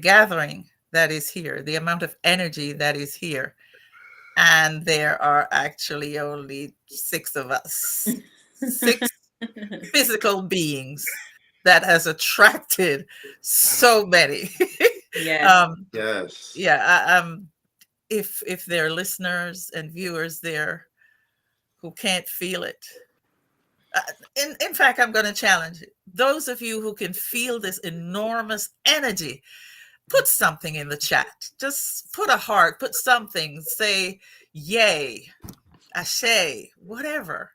gathering that is here, the amount of energy that is here, and there are actually only 6 of us, 6 physical beings that has attracted so many. Yes. Yes. Yeah. If there are listeners and viewers there who can't feel it, in fact, I'm going to challenge it. Those of you who can feel this enormous energy, put something in the chat. Just put a heart, put something, say yay, ashe, whatever.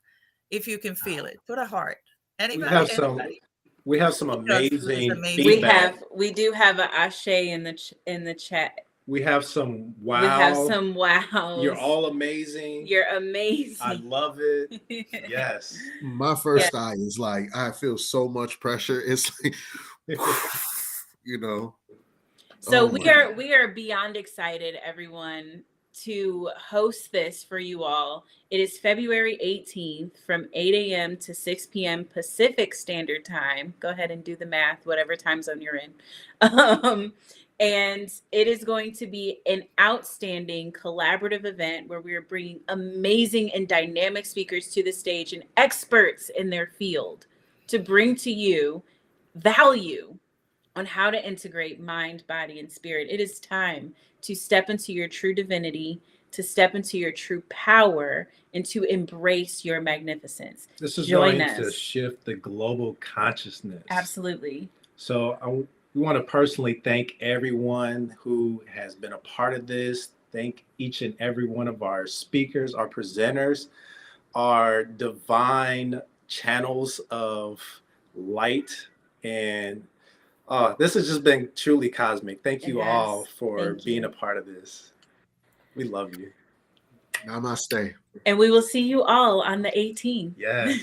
If you can feel it, put a heart. Anybody? We have some Because this is amazing amazing. We feedback. do have an ashe in the chat. We have some wow. We have some wows. You're all amazing. You're amazing. I love it. Yes. My first eye is like, I feel so much pressure. It's like, you know. So Oh we are beyond excited, everyone, to host this for you all. It is February 18th from 8 a.m. to 6 p.m. Pacific Standard Time. Go ahead and do the math, whatever time zone you're in. And it is going to be an outstanding collaborative event where we are bringing amazing and dynamic speakers to the stage and experts in their field to bring to you value on how to integrate mind, body, and spirit. It is time to step into your true divinity, to step into your true power, and to embrace your magnificence. This is Join going us. to shift the global consciousness. Absolutely. So we want to personally thank everyone who has been a part of this. Thank each and every one of our speakers, our presenters, our divine channels of light. And this has just been truly cosmic. Thank you all for being a part of this. We love you. Namaste. And we will see you all on the 18th. Yes.